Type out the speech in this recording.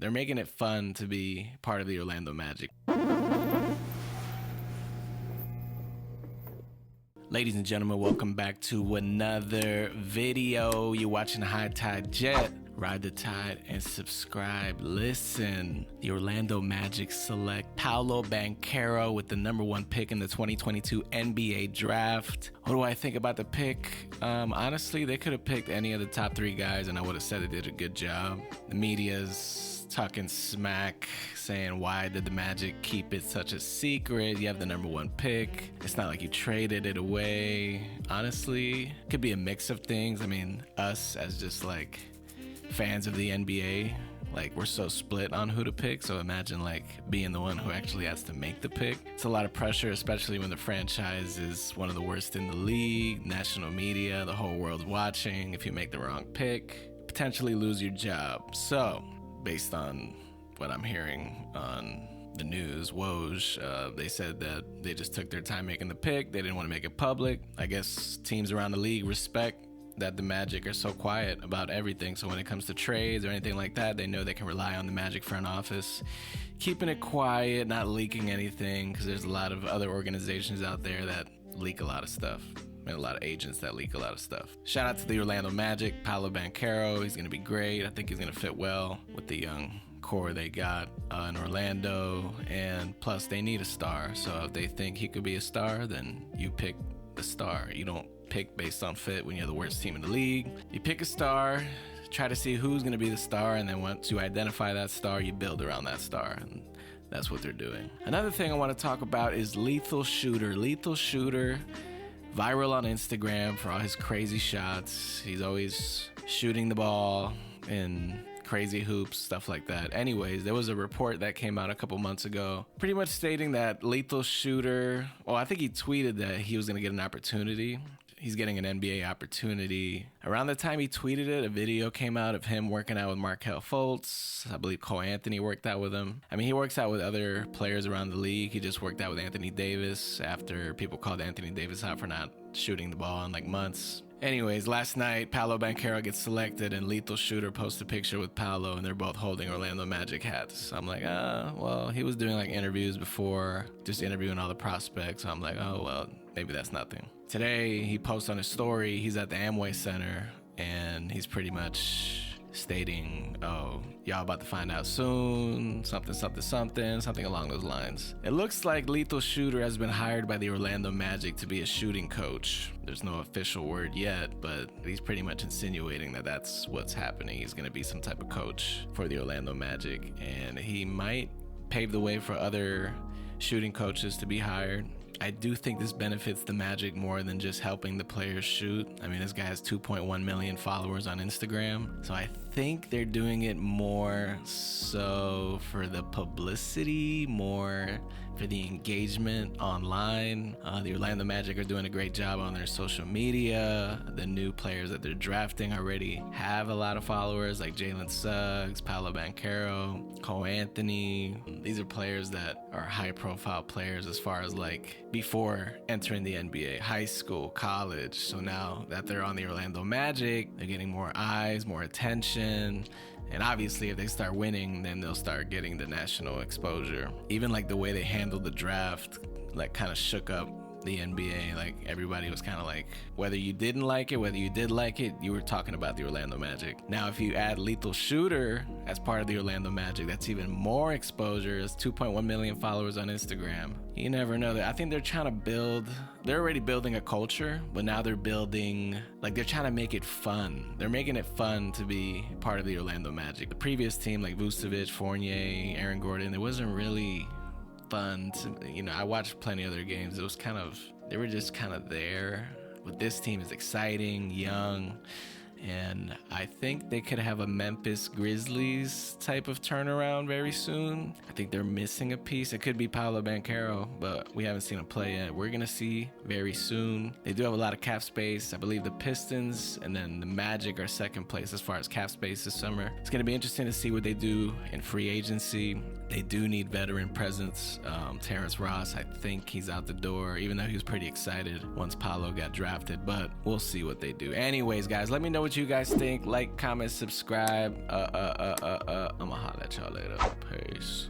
They're making it fun to be part of the Orlando Magic. Ladies and gentlemen, welcome back to another video. You're watching High Tide Jet. Ride the tide and subscribe. Listen, the Orlando Magic select Paolo Banchero with the #1 pick in the 2022 NBA draft. What do I think about the pick? Honestly, they could have picked any of the top 3 guys and I would have said they did a good job. The media's talking smack, saying why did the Magic keep it such a secret? You have the #1 pick. It's not like you traded it away. Honestly, it could be a mix of things. I mean, us as just like fans of the NBA, like we're so split on who to pick. So imagine like being the one who actually has to make the pick. It's a lot of pressure, especially when the franchise is one of the worst in the league, national media, the whole world's watching. If you make the wrong pick, potentially lose your job. So based on what I'm hearing on the news, Woj, they said that they just took their time making the pick. They didn't want to make it public. I guess teams around the league respect that the Magic are so quiet about everything. So when it comes to trades or anything like that, they know they can rely on the Magic front office keeping it quiet, not leaking anything, because there's a lot of other organizations out there that leak a lot of stuff. And a lot of agents that leak a lot of stuff. Shout out to the Orlando Magic, Paolo Banchero. He's going to be great. I think he's going to fit well with the young core they got in Orlando. And plus, they need a star. So if they think he could be a star, then you pick the star. You don't pick based on fit when you're the worst team in the league. You pick a star, try to see who's going to be the star, and then once you identify that star, you build around that star. And that's what they're doing. Another thing I want to talk about is Lethal Shooter. Lethal Shooter, viral on Instagram for all his crazy shots. He's always shooting the ball in crazy hoops, stuff like that. Anyways, there was a report that came out a couple months ago pretty much stating that Lethal Shooter, well, I think he tweeted that he was going to get an opportunity. He's getting an NBA opportunity. Around the time he tweeted it, a video came out of him working out with Markelle Fultz. I believe Cole Anthony worked out with him. I mean, he works out with other players around the league. He just worked out with Anthony Davis after people called Anthony Davis out for not shooting the ball in like months. Anyways, last night, Paolo Banchero gets selected and Lethal Shooter posts a picture with Paolo and they're both holding Orlando Magic hats. I'm like, well, he was doing like interviews before, just interviewing all the prospects. So I'm like, oh, well, maybe that's nothing. Today, he posts on his story, he's at the Amway Center and he's pretty much stating, oh, y'all about to find out soon, something along those lines. It looks like Lethal Shooter has been hired by the Orlando Magic to be a shooting coach. There's no official word yet, but he's pretty much insinuating that that's what's happening. He's going to be some type of coach for the Orlando Magic, and he might pave the way for other shooting coaches to be hired. I do think this benefits the Magic more than just helping the players shoot. I mean, this guy has 2.1 million followers on Instagram. So I think they're doing it more so for the publicity, more for the engagement online. The Orlando Magic are doing a great job on their social media. The new players that they're drafting already have a lot of followers, like Jalen Suggs, Paolo Banchero, Cole Anthony. These are players that are high-profile players as far as like before entering the NBA, high school, college. So now that they're on the Orlando Magic, they're getting more eyes, more attention. And obviously, if they start winning, then they'll start getting the national exposure. Even like the way they handled the draft, like kind of shook up the NBA. Like everybody was kind of like, whether you didn't like it, whether you did like it, you were talking about the Orlando Magic. Now, if you add Lethal Shooter as part of the Orlando Magic, that's even more exposure. It's 2.1 million followers on Instagram. You never know that. I think they're trying to build, they're already building a culture, but now they're building, like they're trying to make it fun. They're making it fun to be part of the Orlando Magic. The previous team, like Vucevic, Fournier, Aaron Gordon, it wasn't really fun to, I watched plenty of their games. It was kind of, they were just kind of there. But this team is exciting, young, and I think they could have a Memphis Grizzlies type of turnaround very soon. I think they're missing a piece. It could be Paolo Banchero, but we haven't seen him play yet. We're going to see very soon. They do have a lot of cap space. I believe the Pistons and then the Magic are second place as far as cap space this summer. It's going to be interesting to see what they do in free agency. They do need veteran presence. Terrence Ross, I think he's out the door, even though he was pretty excited once Paolo got drafted, but we'll see what they do. Anyways, guys, let me know what what you guys think. Like, comment, subscribe. I'ma holla at y'all later. Peace.